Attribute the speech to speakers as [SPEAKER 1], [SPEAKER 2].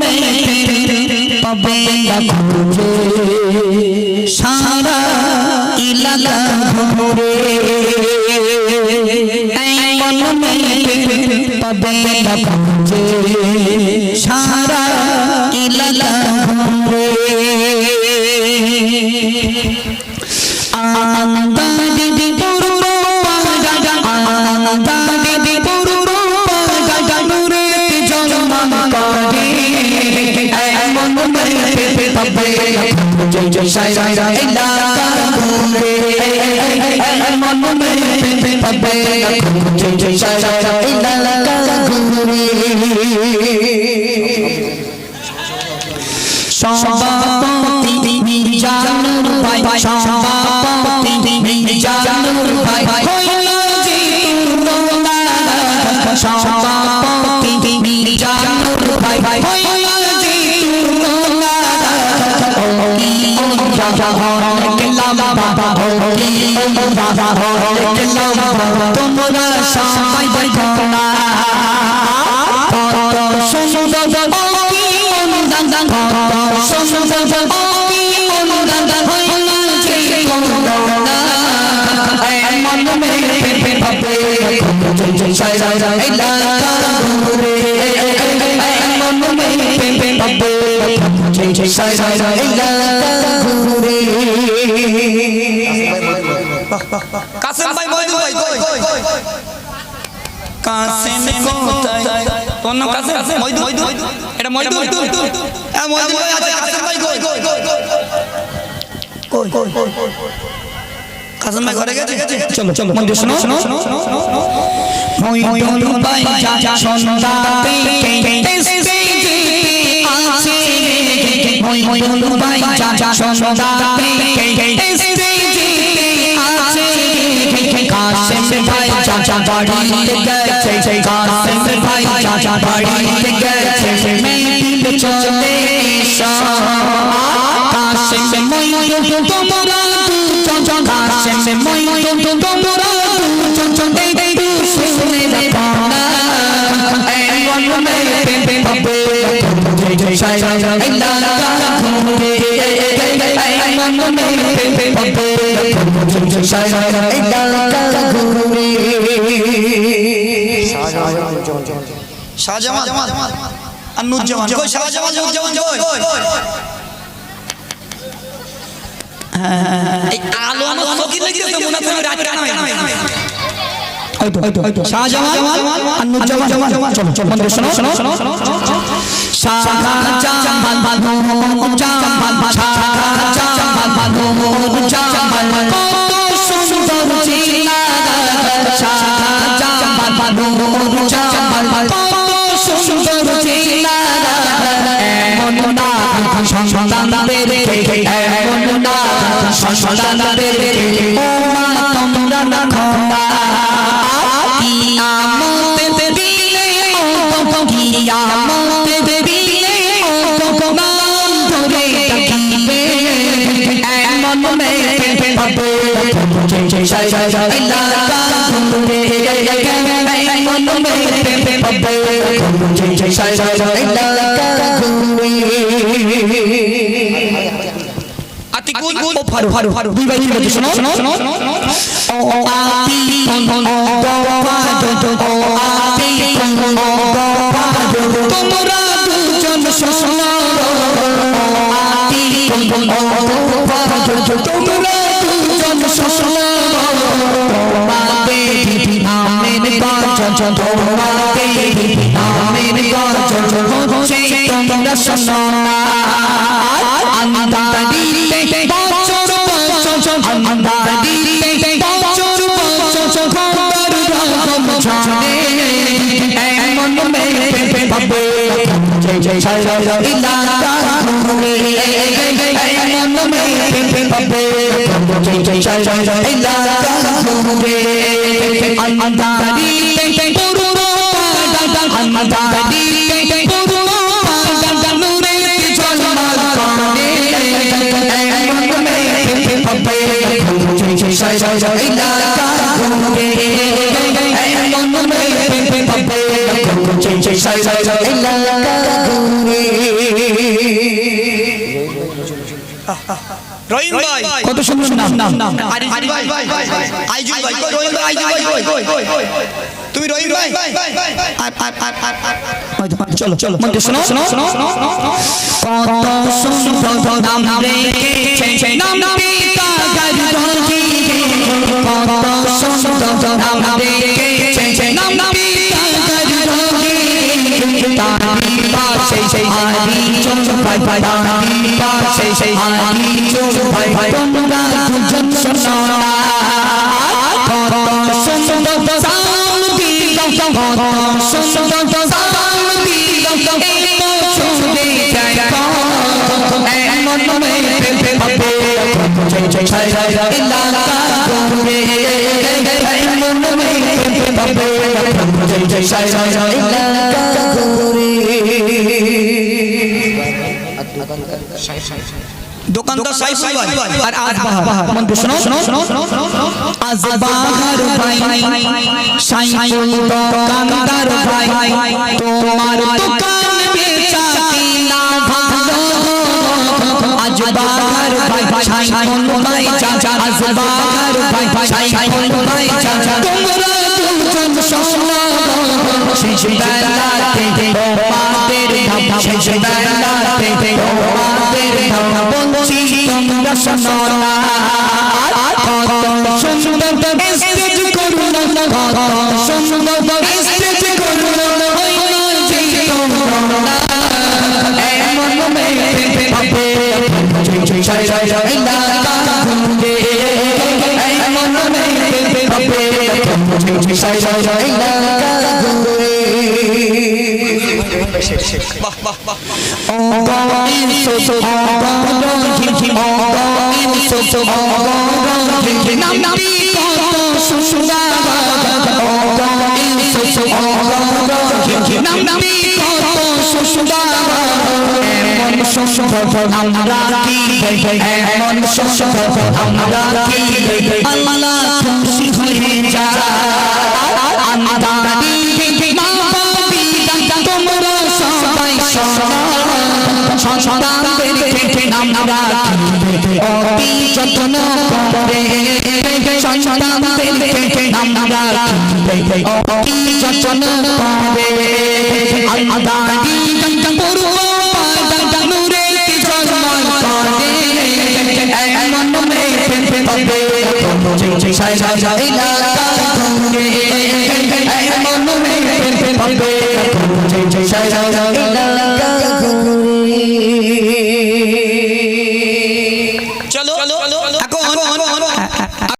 [SPEAKER 1] মে পাবে না খুঁজে সারা ইলাকা ঘুরে মন মে পাবে না খুঁজে সারা ইলাকা ঘুরে আন্দাদি পূর্ব পাগা আন্দাদি পূর্ব পাগা নূরে জলমান করে মন মে পাবে জয় জয় সারা ইলাকা ঘুরে মন মে পাবে জয় জয় সারা ইলাকা ঘুরে সভাপতি জানুর ভাই সভাপতি জানুর ভাই হইল জি তুরনা সভাপতি জানুর ভাই হইল জি তুরনা কি জাহান কেলাম বাবা কি জাহান কেলাম বাবা তোমরা সবাই দেখো না সুন্দর কি অনুদান সুন্দর কি অনুদান হইল যে করুণা মন মে ভাবে জয় জয় সারা ইলাকা ঘুরে মন মে ভাবে জয় জয় সারা ইলাকা ঘুরে কাসেম ভাই মইদুল ভাই কাসেম কোথায় তোর নাম কাসেম মইদুল এটা মইদুল এ মইদুল ভাই আছে কাসেম ভাই কই কাসেম ভাই ঘরে গেছে চলো চলো মন দিয়ে শোনো মইদুল ভাই যা সন্তাতে স্টেজে আছে মইদুল ভাই যা সন্তাতে স্টেজে আছে কাসেম ভাই চাচা বাড়িতে গেছে কাসেম ভাই চাচা বাড়িতে গেছে মেদিন চলে এসো কাসেম মইদুল তোমরা চাচা কাসেম মইদুল তোমরা চাচা দেখতে শুনে দেখো না মন মে পাবে জয় জয় সারা ইলাকা ঘুরে মন মে পাবে জয় জয় সারা ইলাকা ঘুরে শাহজামান আর নুরজামান কই শাহজামান নুরজামান কই এই আলো আমার ফকির লাগিছে মনে তুমি রাত কানা হয়তো শাহজামান আর নুরজামান চলো চলো মন শোনো শাহজামান নুরজামান শাহজামান নুরজামান কত সুন্দর চিলা শাহজামান নুরজামান কত সুন্দর চিলা এমন না সন্তানদের এমন না সন্তানদের ও মা তোমরা না খোদা কিয়ামতে দিলে ও কিয়ামতে দিলে ও ভগবান ধরে ডাকিবে এমন মে পাবে জয় জয় সারা ইলাকা ঘুরে এমন মে পাবে জয় জয় সারা ইলাকা ঘুরে আতিকুল ও ফারু দুই ভাই মিলে শোনো ও আতি কোন ও আতি কোন তোমরা দুজন শোনো আতি কোন তোমরা দুজন শোনো তোমাদের নামের গর্জন তোমাদের নামের গর্জন হচ্ছে তোমরা শোনো না আন্দাদিতে বছর আন্দাদিতে বছর খবর রকম জানে এমন মে পাবে জয় জয় সারা ইলাকা ঘুরে এমন মে পাবে জয় জয় সারা ইলাকা ঘুরে আন্দাদিতে পূর্ব পাগা আন্দাদিতে পূর্ব পাগা নূরে জলমান করে এমন মে পাবে জয় জয় সারা ইলাকা ঘুরে এমন মে পাবে জয় জয় সারা ইলাকা ঘুরে রহিম ভাই
[SPEAKER 2] কত সুন্দর নাম
[SPEAKER 1] আইজুল ভাই আইজুল ভাই কই রহিম ভাই আইজুল ভাই কই তুমি রহিম ভাই
[SPEAKER 2] চলো চলো মন্ত্রী শোনো কত সুন্দর নাম রেখেছে নাম পিতা গারুজি কত সুন্দর নাম রেখেছে নাম পিতা গারুজি তারি পাশে সেই হারি চোখ ভাই ভাই তারি পাশে সেই হারি চোখ ভাই ভাই তোমরা দুজন শোনো না কত সুন্দর সাউন্ড দিও কত সুন্দর সাউন্ড দিও এই শুনতে চাই এমন মনে ভাবে জয় জয় জয় ইলাকা করে এমন মনে ভাবে জয় জয় জয় ইলাকা করে
[SPEAKER 1] দোকানদার সাইফুল ভাই
[SPEAKER 2] আর আজ বাহার মন্ত্রী শোনো আজ বাহার ভাই সাইফুল দোকানদার ভাই তোমার দোকান বেচা কিনা ভালো আজ বাহার ভাই সাইফুল ভাই চাচা আজ বাহার ভাই সাইফুল ভাই চাচা তোমরা দুজন শোনো শেষ বেলাতে তোমাদের শেষ বেলাতে তোমাদের বলছি তোমরা শোনো না কত সুন্দর স্টেজ করুন কত সুন্দর স্টেজ করুন এমন মেয়ে ভাবে জয় জয় জয় ইলাকা ঘুরে এমন মেয়ে ভাবে জয় জয় জয় ইলাকা ঘুরে
[SPEAKER 1] বাহ বাহ বাহ
[SPEAKER 2] ও ইনসো সো নামটি কত সুন্দর নামটি কত সুন্দর এমন সুন্দর আমরা কি এমন সুন্দর আমরা কি আল্লাহ খুশি হয়ে যায় আমাদের মা বাবা তোমরা সবাই সন্তানদের থেকে আমরা অতি যত্ন করে সন্তানদের থেকে আমরা অতি যত্ন করে আদারি পূর্ব নূরে জন্ম করে এমন মেয়ে হবে জয় জয় জয় ইলাকা ঘুরে এমন মেয়ে হবে জয় জয় জয়